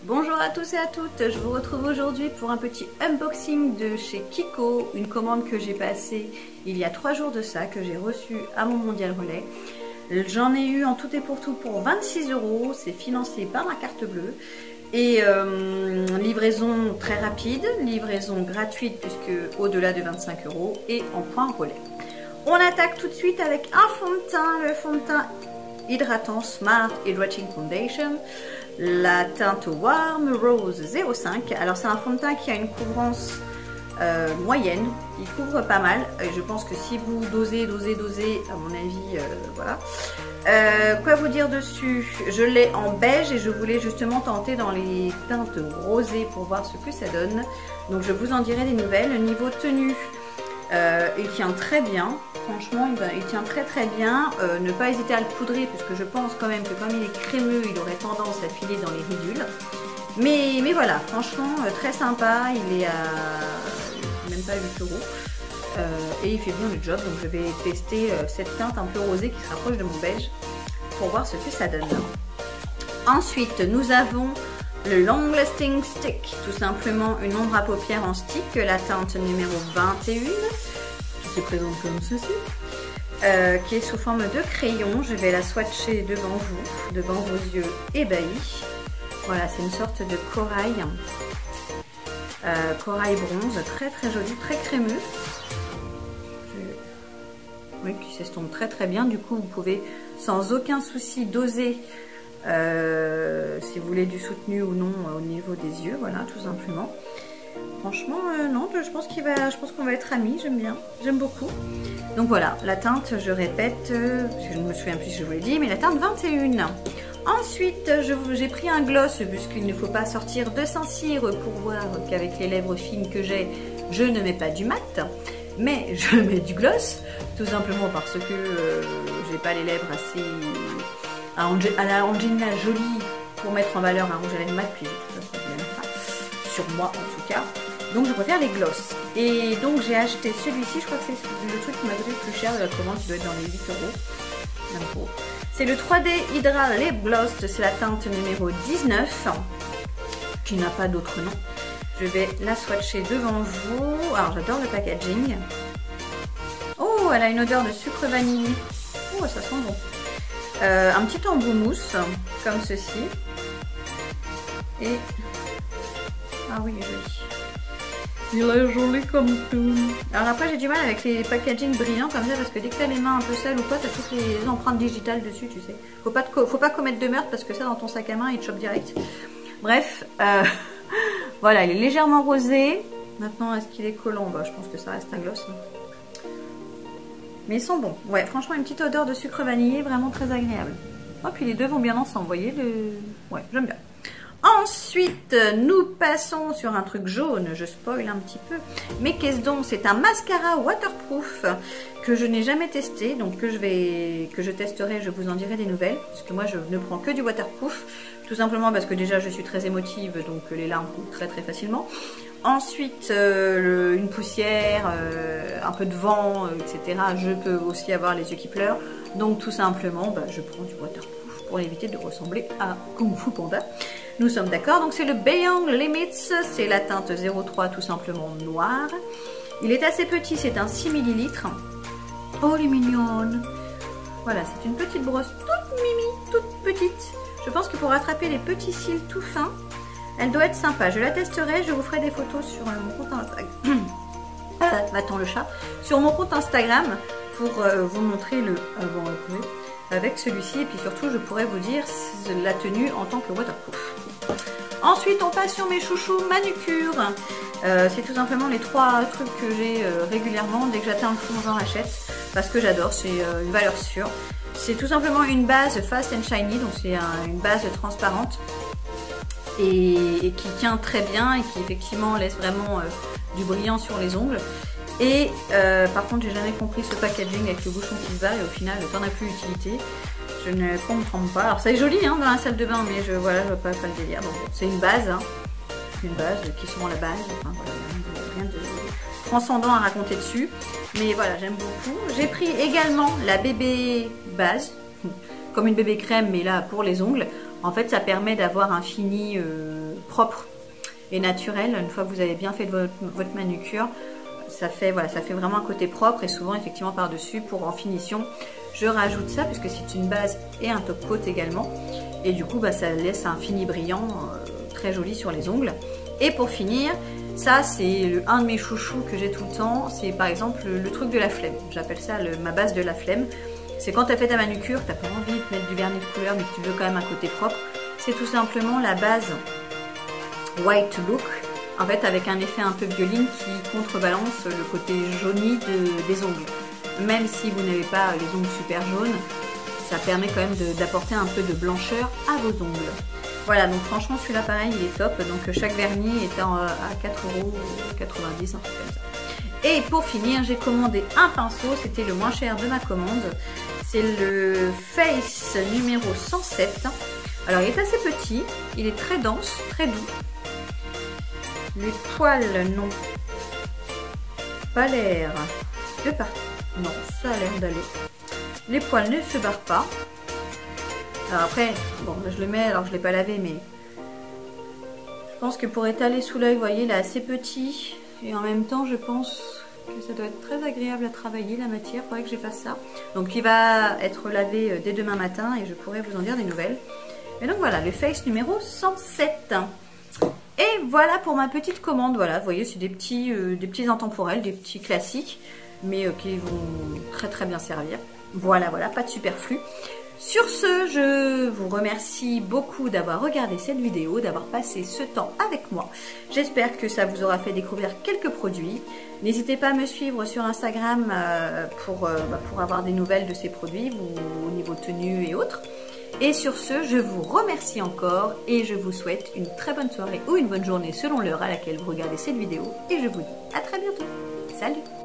Bonjour à tous et à toutes, je vous retrouve aujourd'hui pour un petit unboxing de chez Kiko, une commande que j'ai passée il y a 3 jours de ça, que j'ai reçue à mon Mondial Relais. J'en ai eu en tout et pour tout pour 26 €, c'est financé par ma carte bleue. Et livraison très rapide, livraison gratuite puisque au-delà de 25 € et en point relais. On attaque tout de suite avec un fond de teint, le fond de teint hydratant Smart Hydrating Foundation, la teinte Warm Rose 05. Alors c'est un fond de teint qui a une couvrance moyenne, il couvre pas mal. Je pense que si vous dosez, à mon avis, voilà. Quoi vous dire dessus? Je l'ai en beige et je voulais justement tenter dans les teintes rosées pour voir ce que ça donne. Donc je vous en dirai des nouvelles. Le niveau tenue, il tient très bien. Franchement, il tient très bien. Ne pas hésiter à le poudrer parce que je pense quand même que comme il est crémeux, il aurait tendance à filer dans les ridules. Mais voilà, franchement, très sympa. Il est à même pas 8 € et il fait bien le job. Donc je vais tester cette teinte un peu rosée qui se rapproche de mon beige pour voir ce que ça donne. Ensuite, nous avons le Long Lasting Stick, tout simplement une ombre à paupières en stick, la teinte numéro 21, qui se présente comme ceci, qui est sous forme de crayon. Je vais la swatcher devant vous, devant vos yeux ébahis. Voilà, c'est une sorte de corail, corail bronze, très joli, très crémeux. Oui, qui s'estompe très bien. Du coup, vous pouvez sans aucun souci doser si vous voulez du soutenu ou non au niveau des yeux, voilà, tout simplement. Franchement, non, je pense qu'on va être amis, j'aime bien, j'aime beaucoup. Donc voilà, la teinte, je répète, parce que je ne me souviens plus si je vous l'ai dit, mais la teinte 21. Ensuite, j'ai pris un gloss, puisqu'il ne faut pas sortir de Saint-Cyr pour voir qu'avec les lèvres fines que j'ai, je ne mets pas du mat, mais je mets du gloss, tout simplement parce que j'ai pas les lèvres assez à la Angelina Jolie pour mettre en valeur un rouge à lèvres mat, puis de toute façon je n'aime pas, sur moi en tout cas. Donc je préfère les gloss. Et donc j'ai acheté celui-ci, je crois que c'est le truc qui m'a coûté le plus cher de la commande, qui doit être dans les 8 €. C'est le 3D Hydra Lip Gloss, c'est la teinte numéro 19, qui n'a pas d'autre nom. Je vais la swatcher devant vous. Alors j'adore le packaging. Oh, elle a une odeur de sucre vanille. Oh, ça sent bon. Un petit embout mousse, comme ceci. Et... ah oui, il est joli. Il est joli comme tout. Alors après, j'ai du mal avec les packaging brillants comme ça, parce que dès que tu as les mains un peu sales ou quoi, tu as toutes les empreintes digitales dessus, tu sais. Faut pas commettre de meurtre, parce que ça, dans ton sac à main, il te chope direct. Bref, voilà, il est légèrement rosé. Maintenant, est-ce qu'il est collant? Bah, je pense que ça reste un gloss. Mais ils sont bons. Ouais, franchement, une petite odeur de sucre vanillé, vraiment très agréable. Oh, puis les deux vont bien ensemble, vous voyez ouais, j'aime bien. Ensuite, nous passons sur un truc jaune, je spoil un petit peu. Mais qu'est-ce donc? C'est un mascara waterproof que je n'ai jamais testé, donc que je testerai, je vous en dirai des nouvelles. Parce que moi, je ne prends que du waterproof, tout simplement parce que déjà, je suis très émotive, donc les larmes coulent très facilement. Ensuite, une poussière, un peu de vent, etc. Je peux aussi avoir les yeux qui pleurent. Donc tout simplement, bah, je prends du waterproof pour éviter de ressembler à Kung Fu Panda. Nous sommes d'accord. Donc c'est le Beyond Limits, c'est la teinte 03 tout simplement noire. Il est assez petit, c'est un 6 ml. Oh, elle est mignonne. Voilà, c'est une petite brosse toute mimi, toute petite. Je pense que pour rattraper les petits cils tout fins, elle doit être sympa. Je la testerai, je vous ferai des photos sur mon compte Instagram. Attends, le chat. Sur mon compte Instagram pour vous montrer le avant-après avec celui-ci. Et puis surtout, je pourrais vous dire la tenue en tant que waterproof. Ensuite, on passe sur mes chouchous manucure. C'est tout simplement les 3 trucs que j'ai régulièrement. Dès que j'atteins le fond, j'en achète parce que j'adore. C'est une valeur sûre. C'est tout simplement une base Fast and Shiny. Donc c'est une base transparente. Et qui tient très bien et qui effectivement laisse vraiment du brillant sur les ongles. Et par contre, j'ai jamais compris ce packaging avec le bouchon qui se bat et au final, t'en as plus utilité. Je ne comprends pas. Alors, ça est joli hein, dans la salle de bain, mais voilà, je vois pas le délire. Donc, c'est une base, hein, une base qui sont à la base. Enfin, voilà, rien de transcendant à raconter dessus. Mais voilà, j'aime beaucoup. J'ai pris également la bébé base, comme une bébé crème, mais là pour les ongles. En fait, ça permet d'avoir un fini propre et naturel. Une fois que vous avez bien fait votre manucure, ça fait vraiment un côté propre. Et souvent, effectivement, par-dessus, pour en finition, je rajoute ça puisque c'est une base et un top coat également. Et du coup, ça laisse un fini brillant très joli sur les ongles. Et pour finir, ça c'est un de mes chouchous que j'ai tout le temps. C'est par exemple le truc de la flemme. J'appelle ça ma base de la flemme. C'est quand tu as fait ta manucure, tu n'as pas envie de mettre du vernis de couleur, mais tu veux quand même un côté propre. C'est tout simplement la base White Look, en fait avec un effet un peu violine qui contrebalance le côté jauni des ongles. Même si vous n'avez pas les ongles super jaunes, ça permet quand même d'apporter un peu de blancheur à vos ongles. Voilà, donc franchement celui-là pareil, il est top. Donc chaque vernis est à 4,90 €, un truc comme ça. Et pour finir, j'ai commandé un pinceau, c'était le moins cher de ma commande. C'est le Face numéro 107. Alors il est assez petit, il est très dense, très doux. Les poils n'ont pas l'air de partir. Non, ça a l'air d'aller. Les poils ne se barrent pas. Alors après, bon, je le mets, alors je ne l'ai pas lavé, mais je pense que pour étaler sous l'œil, vous voyez, il est assez petit. Et en même temps, je pense que ça doit être très agréable à travailler, la matière. Il faudrait que je fasse ça. Donc il va être lavé dès demain matin et je pourrai vous en dire des nouvelles. Et donc voilà, le Face numéro 107. Et voilà pour ma petite commande. Voilà, vous voyez, c'est des petits intemporels, des petits classiques, mais qui vont très très bien servir. Voilà, pas de superflu. Sur ce, je vous remercie beaucoup d'avoir regardé cette vidéo, d'avoir passé ce temps avec moi. J'espère que ça vous aura fait découvrir quelques produits. N'hésitez pas à me suivre sur Instagram pour avoir des nouvelles de ces produits, au niveau tenue et autres. Et sur ce, je vous remercie encore et je vous souhaite une très bonne soirée ou une bonne journée selon l'heure à laquelle vous regardez cette vidéo. Et je vous dis à très bientôt. Salut!